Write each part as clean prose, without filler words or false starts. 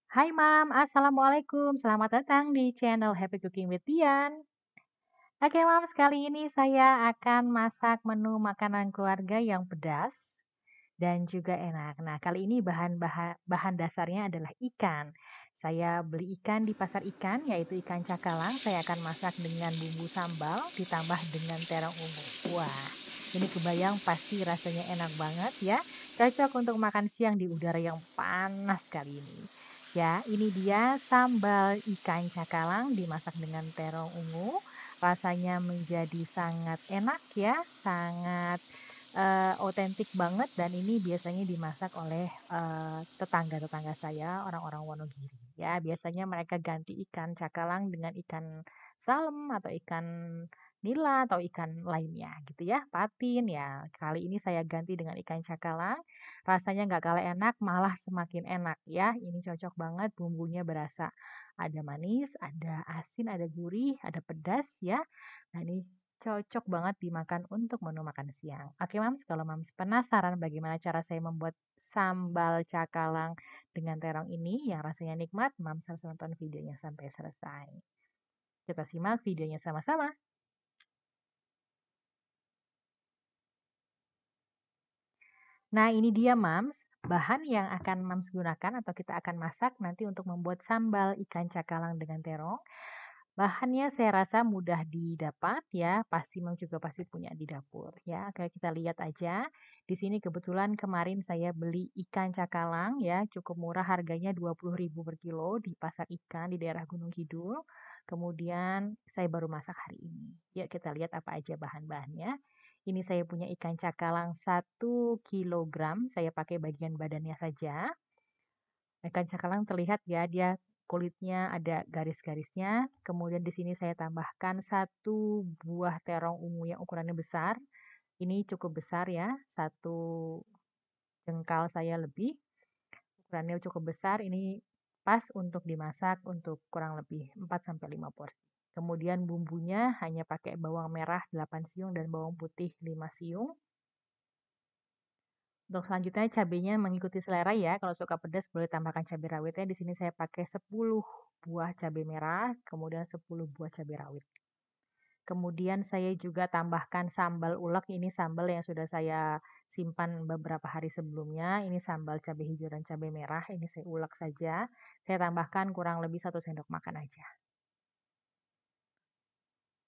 Hai Mam, Assalamualaikum. Selamat datang di channel Happy Cooking with Dian. Oke Mam, kali ini saya akan masak menu makanan keluarga yang pedas dan juga enak. Nah, kali ini bahan dasarnya adalah ikan. Saya beli ikan di pasar ikan, yaitu ikan cakalang. Saya akan masak dengan bumbu sambal ditambah dengan terong ungu. Wah, ini kebayang pasti rasanya enak banget ya. Cocok untuk makan siang di udara yang panas kali ini. Ya, ini dia sambal ikan cakalang dimasak dengan terong ungu. Rasanya menjadi sangat enak ya, sangat otentik banget dan ini biasanya dimasak oleh, tetangga-tetangga saya, orang-orang Wonogiri ya. Biasanya mereka ganti ikan cakalang dengan ikan salem atau ikan nila atau ikan lainnya gitu ya, patin ya. Kali ini saya ganti dengan ikan cakalang, rasanya nggak kalah enak, malah semakin enak ya. Ini cocok banget, bumbunya berasa ada manis, ada asin, ada gurih, ada pedas ya. Nah ini cocok banget dimakan untuk menu makan siang. Oke Mams, kalau Mams penasaran bagaimana cara saya membuat sambal cakalang dengan terong ini yang rasanya nikmat, Mams harus nonton videonya sampai selesai. Kita simak videonya sama-sama. Nah ini dia Mams, bahan yang akan Mams gunakan atau kita akan masak nanti untuk membuat sambal ikan cakalang dengan terong. Bahannya saya rasa mudah didapat ya, pasti Mam juga pasti punya di dapur ya. Oke, kita lihat aja. Di sini kebetulan kemarin saya beli ikan cakalang ya, cukup murah harganya 20.000 per kilo di pasar ikan di daerah Gunung Kidul. Kemudian saya baru masak hari ini. Ya, kita lihat apa aja bahan-bahannya. Ini saya punya ikan cakalang 1 kilogram, saya pakai bagian badannya saja. Ikan cakalang terlihat ya, dia kulitnya ada garis-garisnya. Kemudian di sini saya tambahkan 1 buah terong ungu yang ukurannya besar. Ini cukup besar ya, 1 jengkal saya lebih. Ukurannya cukup besar, ini pas untuk dimasak untuk kurang lebih 4-5 porsi. Kemudian bumbunya hanya pakai bawang merah 8 siung dan bawang putih 5 siung. Untuk selanjutnya cabenya mengikuti selera ya. Kalau suka pedas boleh tambahkan cabai rawitnya. Di sini saya pakai 10 buah cabai merah, kemudian 10 buah cabai rawit. Kemudian saya juga tambahkan sambal ulek. Ini sambal yang sudah saya simpan beberapa hari sebelumnya. Ini sambal cabai hijau dan cabai merah. Ini saya ulek saja. Saya tambahkan kurang lebih 1 sendok makan aja.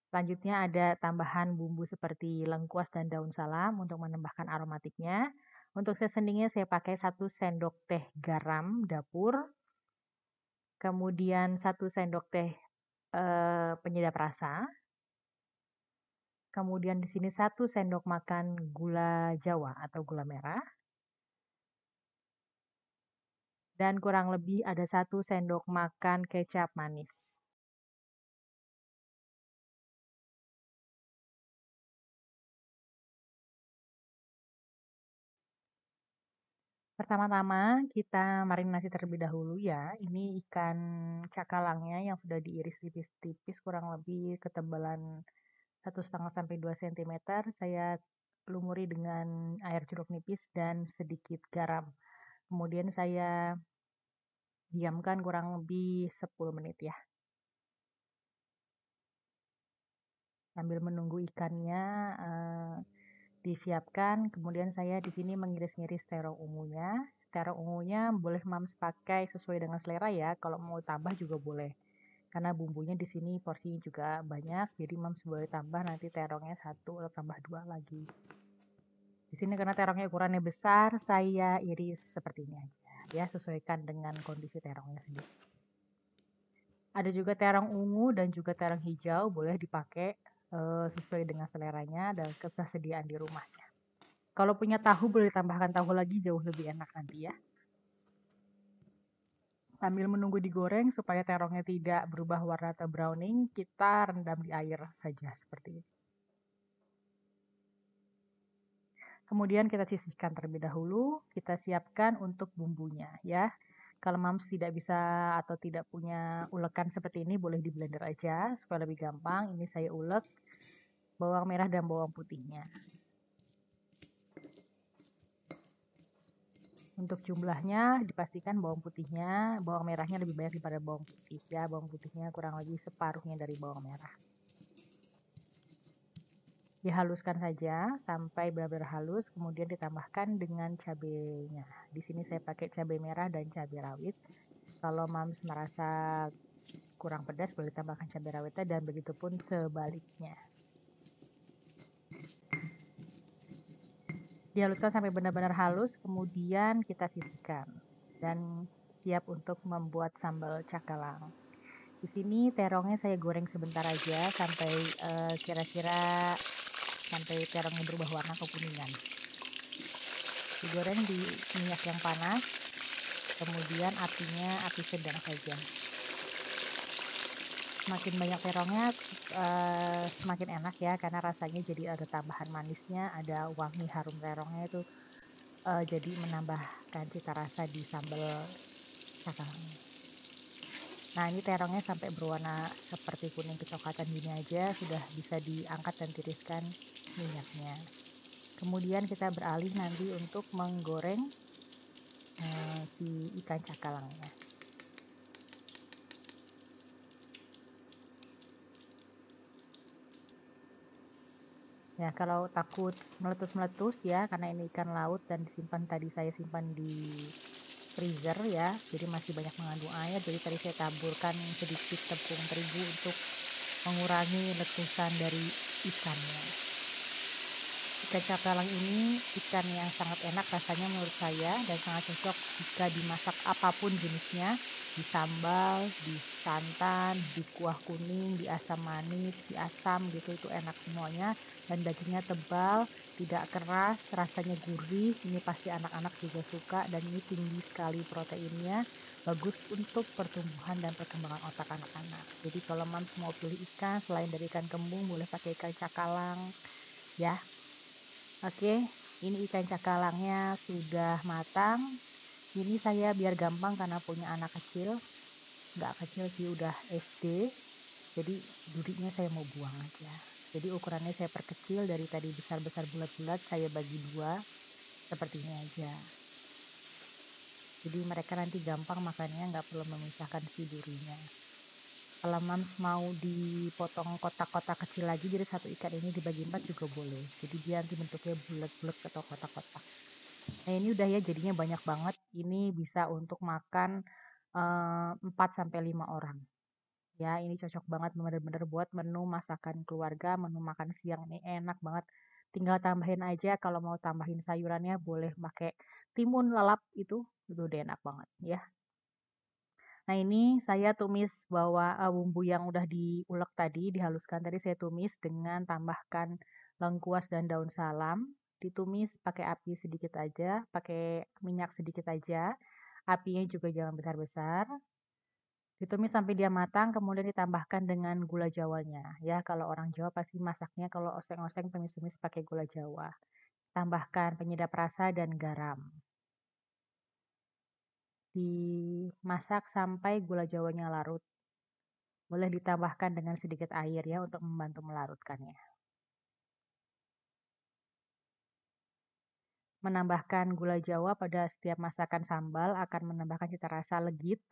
Selanjutnya ada tambahan bumbu seperti lengkuas dan daun salam untuk menambahkan aromatiknya. Untuk seasoningnya saya pakai 1 sendok teh garam dapur, kemudian 1 sendok teh penyedap rasa, kemudian di sini 1 sendok makan gula Jawa atau gula merah, dan kurang lebih ada 1 sendok makan kecap manis. Pertama-tama kita marinasi terlebih dahulu ya. Ini ikan cakalangnya yang sudah diiris tipis-tipis kurang lebih ketebalan 1,5 sampai 2 cm. Saya lumuri dengan air jeruk nipis dan sedikit garam. Kemudian saya diamkan kurang lebih 10 menit ya. Sambil menunggu ikannya disiapkan, kemudian saya di sini mengiris-ngiris terong ungunya. Terong ungunya boleh Mams pakai sesuai dengan selera ya. Kalau mau tambah juga boleh. Karena bumbunya di sini porsinya juga banyak, jadi Mams boleh tambah nanti terongnya 1 atau tambah 2 lagi. Di sini karena terongnya ukurannya besar, saya iris seperti ini aja ya, sesuaikan dengan kondisi terongnya sendiri. Ada juga terong ungu dan juga terong hijau, boleh dipakai sesuai dengan seleranya dan ketersediaan di rumahnya. Kalau punya tahu boleh tambahkan tahu lagi, jauh lebih enak nanti ya. Sambil menunggu digoreng supaya terongnya tidak berubah warna atau browning, kita rendam di air saja seperti ini. Kemudian kita sisihkan terlebih dahulu, kita siapkan untuk bumbunya ya. Kalau Mams tidak bisa atau tidak punya ulekan seperti ini, boleh di blender aja supaya lebih gampang. Ini saya ulek bawang merah dan bawang putihnya. Untuk jumlahnya dipastikan bawang putihnya, bawang merahnya lebih banyak daripada bawang putih ya. Bawang putihnya kurang lebih separuhnya dari bawang merah. Dihaluskan saja sampai benar-benar halus, kemudian ditambahkan dengan cabenya. Di sini saya pakai cabai merah dan cabai rawit. Kalau Mams merasa kurang pedas boleh tambahkan cabai rawitnya, dan begitu pun sebaliknya. Dihaluskan sampai benar-benar halus, kemudian kita sisihkan dan siap untuk membuat sambal cakalang. Di sini terongnya saya goreng sebentar aja sampai kira-kira sampai terongnya berubah warna kekuningan. Digoreng di minyak yang panas, kemudian apinya api sedang saja. Semakin banyak terongnya semakin enak ya, karena rasanya jadi ada tambahan manisnya, ada wangi harum terongnya itu jadi menambahkan cita rasa di sambal cakalang. Nah, ini terongnya sampai berwarna seperti kuning kecoklatan gini aja sudah bisa diangkat dan tiriskan minyaknya. Kemudian kita beralih nanti untuk menggoreng si ikan cakalangnya. Ya, kalau takut meletus-meletus ya, karena ini ikan laut dan disimpan tadi saya simpan di freezer ya, jadi masih banyak mengandung air. Jadi tadi saya taburkan sedikit tepung terigu untuk mengurangi letusan dari ikannya. Ikan cakalang ini ikan yang sangat enak rasanya menurut saya, dan sangat cocok jika dimasak apapun jenisnya, di sambal, di santan, di kuah kuning, di asam manis, di asam gitu, itu enak semuanya. Dan dagingnya tebal, tidak keras, rasanya gurih. Ini pasti anak-anak juga suka, dan ini tinggi sekali proteinnya, bagus untuk pertumbuhan dan perkembangan otak anak-anak. Jadi kalau Mams mau pilih ikan selain dari ikan kembung, boleh pakai ikan cakalang ya. Oke, ini ikan cakalangnya sudah matang. Ini saya biar gampang karena punya anak kecil, nggak kecil sih, udah SD. Jadi durinya saya mau buang aja. Jadi ukurannya saya perkecil, dari tadi besar-besar bulat-bulat saya bagi dua, seperti ini aja. Jadi mereka nanti gampang makannya, nggak perlu memisahkan si durinya. Kalau Mams mau dipotong kotak-kotak kecil lagi, jadi satu ikan ini dibagi 4 juga boleh. Jadi dia nanti bentuknya bulat-bulat atau kotak-kotak. Nah, ini udah ya, jadinya banyak banget. Ini bisa untuk makan 4-5 orang. Ya, ini cocok banget bener-bener buat menu masakan keluarga, menu makan siang ini enak banget. Tinggal tambahin aja, kalau mau tambahin sayurannya boleh pakai timun lalap, itu udah enak banget ya. Nah, ini saya tumis bumbu yang udah diulek tadi, dihaluskan tadi saya tumis dengan tambahkan lengkuas dan daun salam. Ditumis pakai api sedikit aja, pakai minyak sedikit aja. Apinya juga jangan besar-besar. Ditumis sampai dia matang, kemudian ditambahkan dengan gula jawanya. Ya, kalau orang Jawa pasti masaknya kalau oseng-oseng tumis-tumis pakai gula Jawa. Tambahkan penyedap rasa dan garam. Dimasak sampai gula jawanya larut. Boleh ditambahkan dengan sedikit air ya untuk membantu melarutkannya. Menambahkan gula jawa pada setiap masakan sambal akan menambahkan cita rasa legit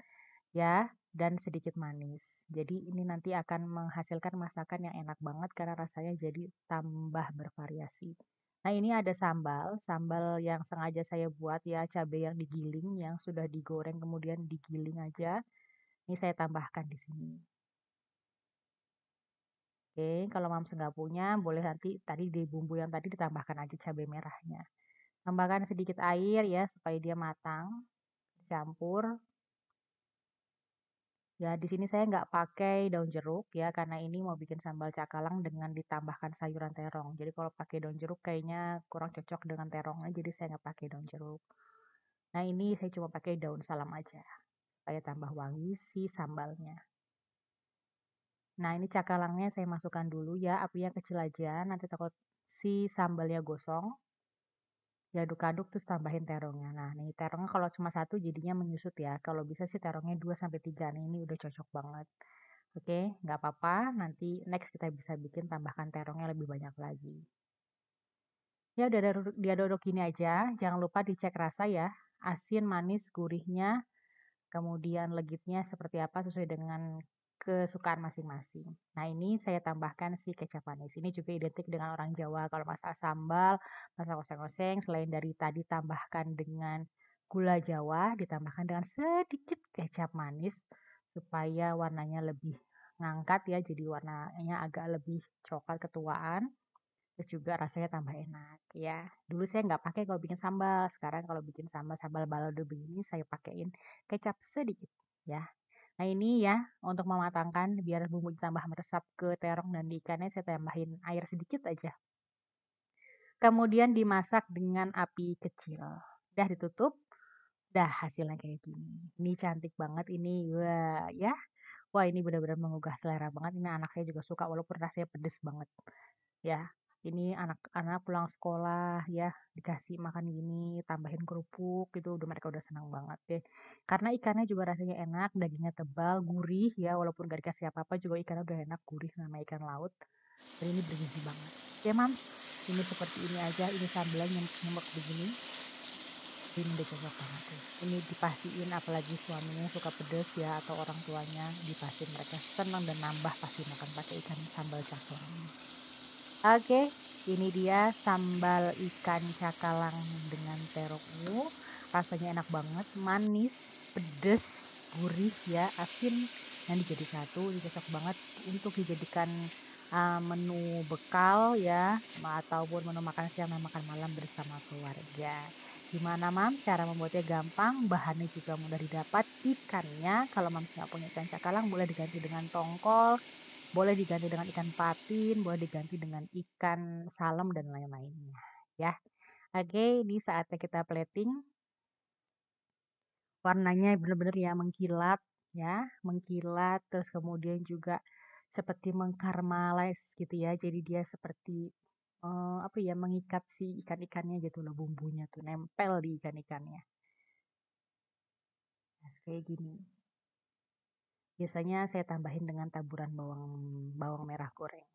ya, dan sedikit manis. Jadi ini nanti akan menghasilkan masakan yang enak banget karena rasanya jadi tambah bervariasi. Nah, ini ada sambal yang sengaja saya buat ya, cabai yang digiling yang sudah digoreng kemudian digiling aja. Ini saya tambahkan di sini. Oke, kalau Mams nggak punya, boleh nanti tadi di bumbu yang tadi ditambahkan aja cabai merahnya. Tambahkan sedikit air ya supaya dia matang, campur. Ya, di sini saya nggak pakai daun jeruk ya, karena ini mau bikin sambal cakalang dengan ditambahkan sayuran terong. Jadi kalau pakai daun jeruk kayaknya kurang cocok dengan terongnya, jadi saya nggak pakai daun jeruk. Nah, ini saya cuma pakai daun salam aja, supaya tambah wangi si sambalnya. Nah, ini cakalangnya saya masukkan dulu ya, apinya kecil aja, nanti takut si sambalnya gosong. Diaduk-aduk terus tambahin terongnya. Nah, nih terongnya kalau cuma satu jadinya menyusut ya. Kalau bisa sih terongnya 2-3. Nih, ini udah cocok banget. Oke, nggak apa-apa. Nanti next kita bisa bikin tambahkan terongnya lebih banyak lagi. Ya udah diaduk gini aja. Jangan lupa dicek rasa ya. asin, manis, gurihnya, kemudian legitnya seperti apa sesuai dengan kesukaan masing-masing. Nah, ini saya tambahkan si kecap manis. Ini juga identik dengan orang Jawa kalau masak sambal, masak oseng-oseng, selain dari tadi tambahkan dengan gula Jawa, ditambahkan dengan sedikit kecap manis supaya warnanya lebih ngangkat ya, jadi warnanya agak lebih coklat ketuaan. Terus juga rasanya tambah enak ya. Dulu saya nggak pakai kalau bikin sambal, sekarang kalau bikin sambal balado begini saya pakein kecap sedikit ya. Nah ini ya untuk mematangkan biar bumbu tambah meresap ke terong dan di ikannya saya tambahin air sedikit aja. Kemudian dimasak dengan api kecil. Udah ditutup, dah hasilnya kayak gini. Ini cantik banget ini. Wah, ya. Wah, ini benar-benar menggugah selera banget. Ini anak saya juga suka walaupun rasanya pedes banget. Ya, ini anak-anak pulang sekolah ya, dikasih makan gini, tambahin kerupuk gitu, mereka udah senang banget deh. Karena ikannya juga rasanya enak, dagingnya tebal, gurih ya, walaupun gak dikasih apa-apa juga ikannya udah enak, gurih nama ikan laut. Dan ini bergizi banget. Oke, Mam, ini seperti ini aja, ini sambalnya nyemek begini. Ini udah cocok banget tuh. Ini dipastiin apalagi suaminya suka pedes ya atau orang tuanya dipastiin mereka senang dan nambah pasti makan pakai ikan sambal caklang. Oke, ini dia sambal ikan cakalang dengan terong ungu. Rasanya enak banget, manis, pedes, gurih ya, asin yang dijadi satu. Ini cocok banget untuk dijadikan menu bekal ya, ataupun menu makan siang dan makan malam bersama keluarga. Gimana Mam? Cara membuatnya gampang, bahannya juga mudah didapat. Ikannya, kalau Mam nggak punya ikan cakalang, boleh diganti dengan tongkol, boleh diganti dengan ikan patin, boleh diganti dengan ikan salem dan lain-lainnya ya. Oke, ini saatnya kita plating. Warnanya benar-benar ya mengkilat ya, mengkilat terus kemudian juga seperti mengkaramelize gitu ya. Jadi dia seperti apa ya mengikat si ikan-ikannya gitu loh bumbunya tuh nempel di ikan-ikannya. Nah, kayak gini. Biasanya saya tambahin dengan taburan bawang bawang merah goreng.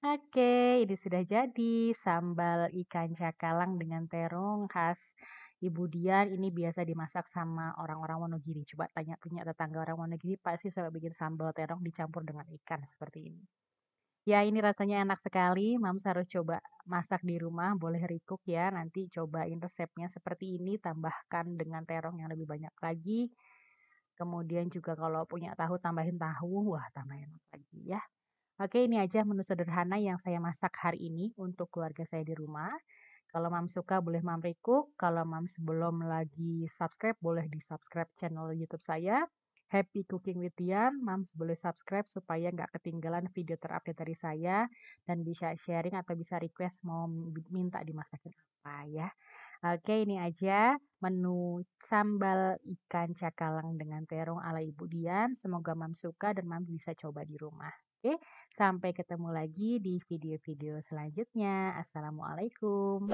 Oke, ini sudah jadi sambal ikan cakalang dengan terong khas Ibu Dian. Ini biasa dimasak sama orang-orang Wonogiri. Coba tanya-tanya tetangga orang Wonogiri pasti suka bikin sambal terong dicampur dengan ikan seperti ini. Ya, ini rasanya enak sekali. Mams harus coba masak di rumah. Boleh recook ya. Nanti cobain resepnya seperti ini. Tambahkan dengan terong yang lebih banyak lagi. Kemudian juga kalau punya tahu tambahin tahu. Wah, tambah enak lagi ya. Oke, ini aja menu sederhana yang saya masak hari ini untuk keluarga saya di rumah. Kalau Mams suka boleh Mams recook, kalau Mams belum lagi subscribe boleh di-subscribe channel YouTube saya, Happy Cooking with Dian. Mams boleh subscribe supaya nggak ketinggalan video terupdate dari saya dan bisa sharing atau bisa request mau minta dimasakin apa ya. Oke, ini aja menu sambal ikan cakalang dengan terong ala Ibu Dian. Semoga Mams suka dan Mams bisa coba di rumah. Oke, sampai ketemu lagi di video-video selanjutnya. Assalamualaikum.